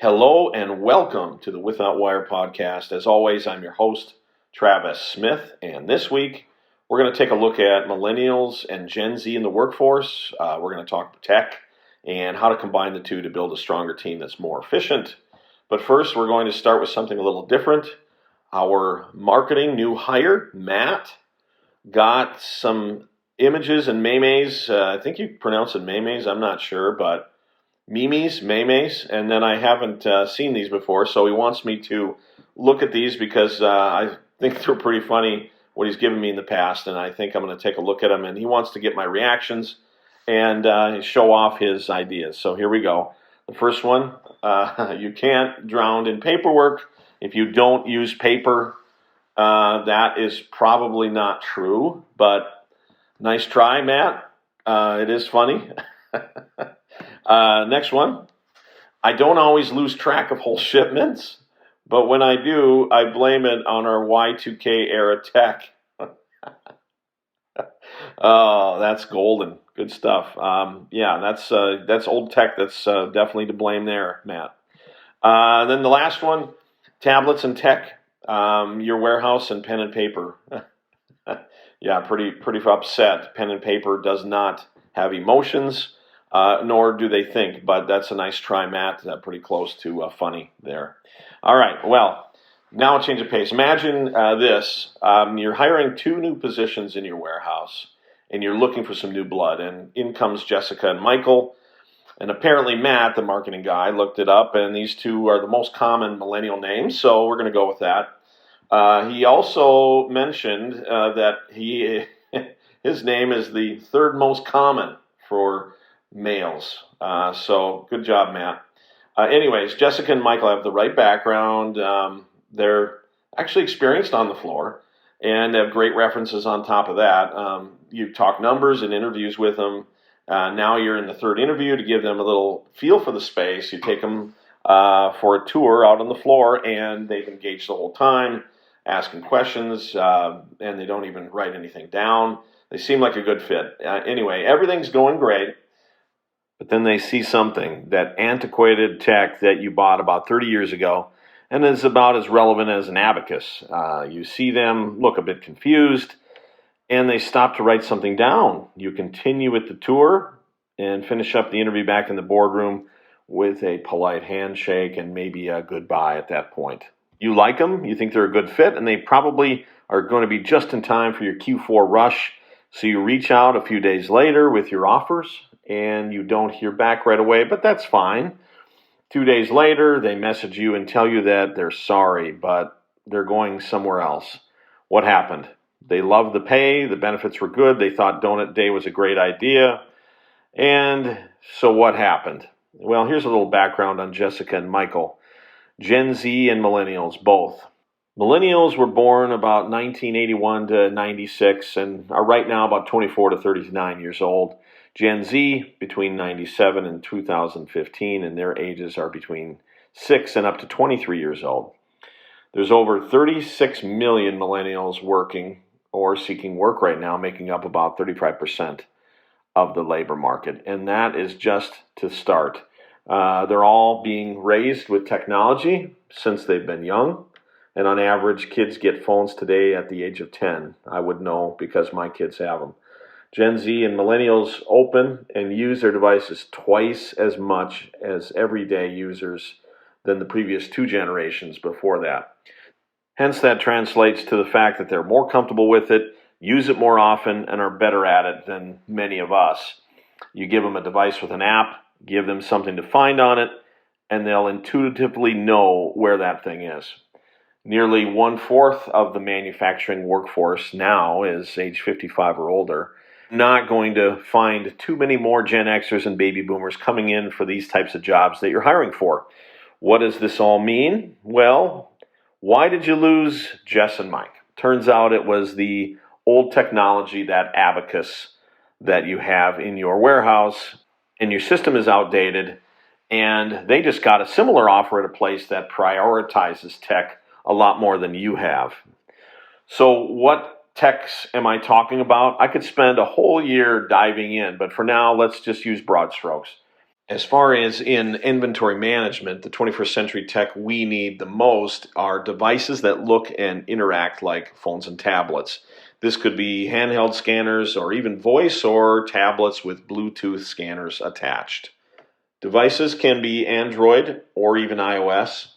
Hello and welcome to the Without Wire podcast. As always, I'm your host, Travis Smith, and this week we're going to take a look at millennials and Gen Z in the workforce. We're going to talk tech and how to combine the two to build a stronger team that's more efficient. But first, we're going to start with something a little different. Our marketing new hire, Matt, got some images and memes. I think you pronounce it memes, I'm not sure, but memes, and then I haven't seen these before, so he wants me to look at these because I think they're pretty funny what he's given me in the past, and I think I'm going to take a look at them, and he wants to get my reactions and show off his ideas. So here we go. The first one, you can't drown in paperwork if you don't use paper. That is probably not true, but nice try, Matt. It is funny. Next one. I don't always lose track of whole shipments, but when I do, I blame it on our Y2K era tech. Oh, that's golden. Good stuff. Yeah, that's old tech. That's definitely to blame there, Matt. Then the last one, tablets and tech, your warehouse and pen and paper. Yeah, pretty upset. Pen and paper does not have emotions. Nor do they think, but that's a nice try, Matt. Pretty close to funny there. All right, well, now a change of pace. Imagine this. You're hiring 2 new positions in your warehouse, and you're looking for some new blood, and in comes Jessica and Michael, and apparently Matt, the marketing guy, looked it up, and these 2 are the most common millennial names, so we're going to go with that. He also mentioned that his name is the 3rd most common for males. So good job, Matt. Anyways, Jessica and Michael have the right background. They're actually experienced on the floor and have great references on top of that. You talk numbers and interviews with them. Now you're in the 3rd interview to give them a little feel for the space. You take them for a tour out on the floor, and they've engaged the whole time, asking questions, and they don't even write anything down. They seem like a good fit. Anyway, everything's going great. But then they see something, that antiquated tech that you bought about 30 years ago, and is about as relevant as an abacus. You see them look a bit confused, and they stop to write something down. You continue with the tour and finish up the interview back in the boardroom with a polite handshake and maybe a goodbye at that point. You like them, you think they're a good fit, and they probably are going to be just in time for your Q4 rush. So you reach out a few days later with your offers, and you don't hear back right away, but that's fine. 2 days later, they message you and tell you that they're sorry, but they're going somewhere else. What happened? They loved the pay, the benefits were good, they thought Donut Day was a great idea, and so what happened? Well, here's a little background on Jessica and Michael. Gen Z and millennials, both. Millennials were born about 1981 to 96 and are right now about 24 to 39 years old. Gen Z, between 97 and 2015, and their ages are between 6 and up to 23 years old. There's over 36 million millennials working or seeking work right now, making up about 35% of the labor market, and that is just to start. They're all being raised with technology since they've been young, and on average, kids get phones today at the age of 10. I would know because my kids have them. Gen Z and millennials open and use their devices twice as much as everyday users than the previous 2 generations before that. Hence, that translates to the fact that they're more comfortable with it, use it more often, and are better at it than many of us. You give them a device with an app, give them something to find on it, and they'll intuitively know where that thing is. Nearly 1/4 of the manufacturing workforce now is age 55 or older. Not going to find too many more Gen Xers and baby boomers coming in for these types of jobs that you're hiring for. What does this all mean? Well, why did you lose Jess and Mike? Turns out it was the old technology, that abacus that you have in your warehouse, and your system is outdated, and they just got a similar offer at a place that prioritizes tech a lot more than you have. So what techs am I talking about? I could spend a whole year diving in, but for now, let's just use broad strokes. As far as in inventory management, the 21st century tech we need the most are devices that look and interact like phones and tablets. This could be handheld scanners or even voice or tablets with Bluetooth scanners attached. Devices can be Android or even iOS,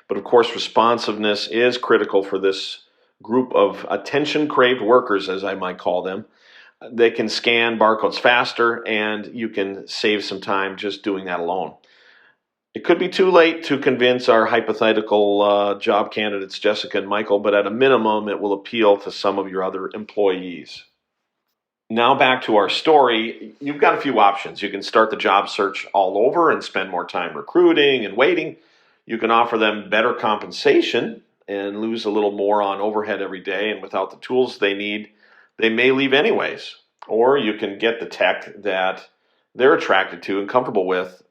but of course, responsiveness is critical for this group of attention craved workers, as I might call them. They can scan barcodes faster, and you can save some time just doing that alone. It could be too late to convince our hypothetical job candidates, Jessica and Michael, but at a minimum, it will appeal to some of your other employees. Now back to our story, you've got a few options. You can start the job search all over and spend more time recruiting and waiting. You can offer them better compensation and lose a little more on overhead every day, and without the tools they need, they may leave anyways. Or you can get the tech that they're attracted to and comfortable with,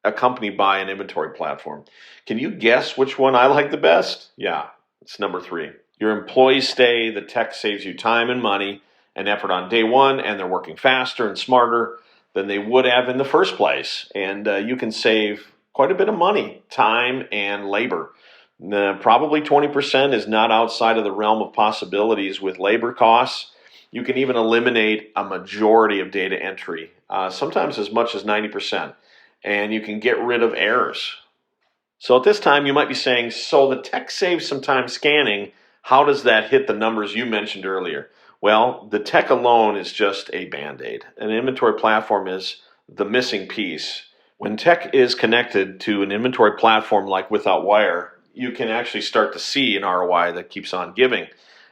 accompanied by an inventory platform. Can you guess which one I like the best? Yeah, it's number 3. Your employees stay, the tech saves you time and money and effort on day one, and they're working faster and smarter than they would have in the first place. And you can save quite a bit of money, time, and labor. Probably 20% is not outside of the realm of possibilities with labor costs. You can even eliminate a majority of data entry, sometimes as much as 90%, and you can get rid of errors. So at this time, you might be saying, so the tech saves some time scanning. How does that hit the numbers you mentioned earlier? Well, the tech alone is just a Band-Aid. An inventory platform is the missing piece. When tech is connected to an inventory platform like Without Wire, you can actually start to see an ROI that keeps on giving.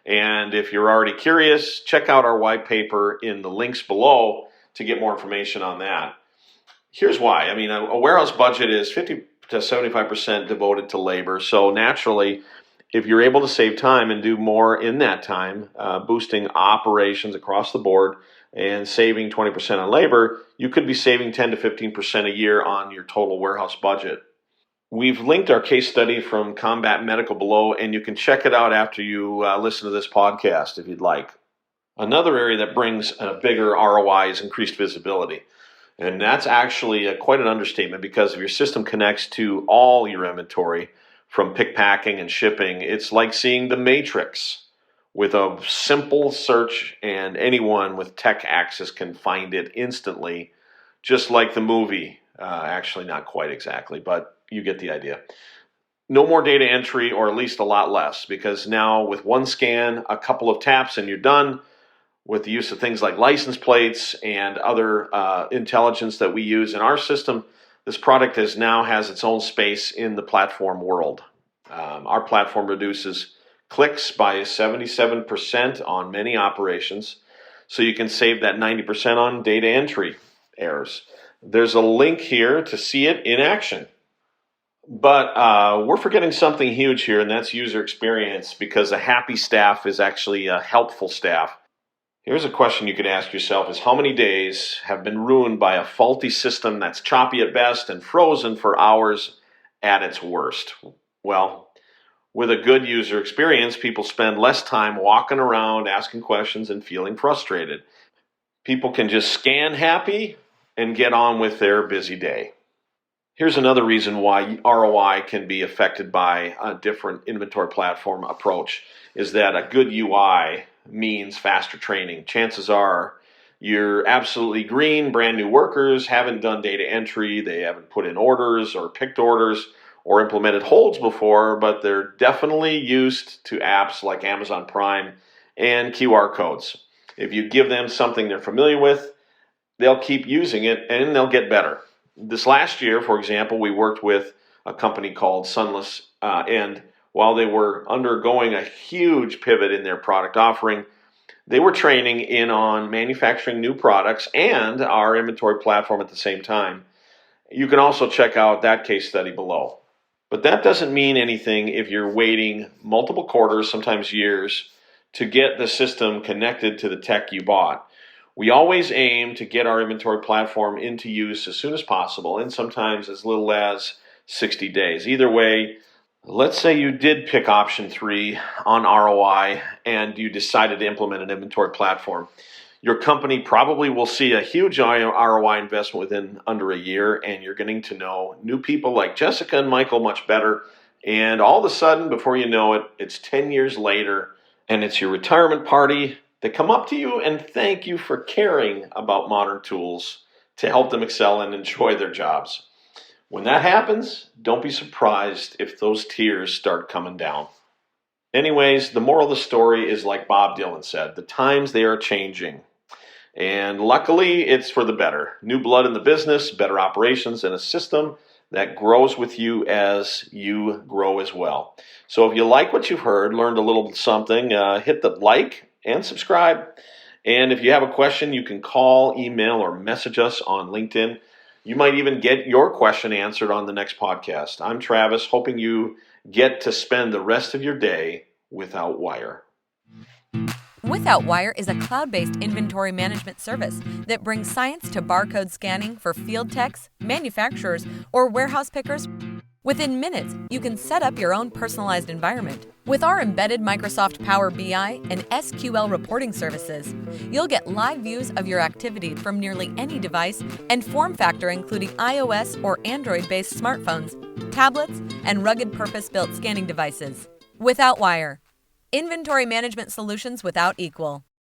And if you're already curious, check out our white paper in the links below to get more information on that. Here's why. I mean, a warehouse budget is 50 to 75% devoted to labor. So naturally, if you're able to save time and do more in that time, boosting operations across the board and saving 20% on labor, you could be saving 10 to 15% a year on your total warehouse budget. We've linked our case study from Combat Medical below, and you can check it out after you listen to this podcast if you'd like. Another area that brings a bigger ROI is increased visibility. And that's actually quite an understatement, because if your system connects to all your inventory, from pick, packing, and shipping, it's like seeing the Matrix. With a simple search, and anyone with tech access can find it instantly, just like the movie. Actually, not quite exactly, but you get the idea. No more data entry, or at least a lot less, because now with one scan, a couple of taps, and you're done. With the use of things like license plates and other intelligence that we use in our system, this product now has its own space in the platform world. Our platform reduces clicks by 77% on many operations, so you can save that 90% on data entry errors. There's a link here to see it in action. But we're forgetting something huge here, and that's user experience, because a happy staff is actually a helpful staff. Here's a question you could ask yourself: is how many days have been ruined by a faulty system that's choppy at best and frozen for hours at its worst? Well, with a good user experience, people spend less time walking around asking questions and feeling frustrated. People can just scan happy and get on with their busy day. Here's another reason why ROI can be affected by a different inventory platform approach, is that a good UI means faster training. Chances are you're absolutely green, brand new workers, haven't done data entry, they haven't put in orders or picked orders or implemented holds before, but they're definitely used to apps like Amazon Prime and QR codes. If you give them something they're familiar with, they'll keep using it and they'll get better. This last year, for example, we worked with a company called Sunless, and while they were undergoing a huge pivot in their product offering, they were training in on manufacturing new products and our inventory platform at the same time. You can also check out that case study below. But that doesn't mean anything if you're waiting multiple quarters, sometimes years, to get the system connected to the tech you bought. We always aim to get our inventory platform into use as soon as possible, and sometimes as little as 60 days. Either way, let's say you did pick option 3 on ROI and you decided to implement an inventory platform. Your company probably will see a huge ROI investment within under a year, and you're getting to know new people like Jessica and Michael much better. And all of a sudden, before you know it, it's 10 years later, and it's your retirement party. They come up to you and thank you for caring about modern tools to help them excel and enjoy their jobs. When that happens, don't be surprised if those tears start coming down. Anyways, the moral of the story is like Bob Dylan said, the times they are changing. And luckily, it's for the better. New blood in the business, better operations, and a system that grows with you as you grow as well. So if you like what you've heard, learned a little something, hit the like and subscribe. And if you have a question, you can call, email, or message us on LinkedIn. You might even get your question answered on the next podcast. I'm Travis, hoping you get to spend the rest of your day without wire. Without Wire is a cloud-based inventory management service that brings science to barcode scanning for field techs, manufacturers, or warehouse pickers. Within minutes, you can set up your own personalized environment. With our embedded Microsoft Power BI and SQL reporting services, you'll get live views of your activity from nearly any device and form factor including iOS or Android-based smartphones, tablets, and rugged purpose-built scanning devices. Without Wire. Inventory management solutions without equal.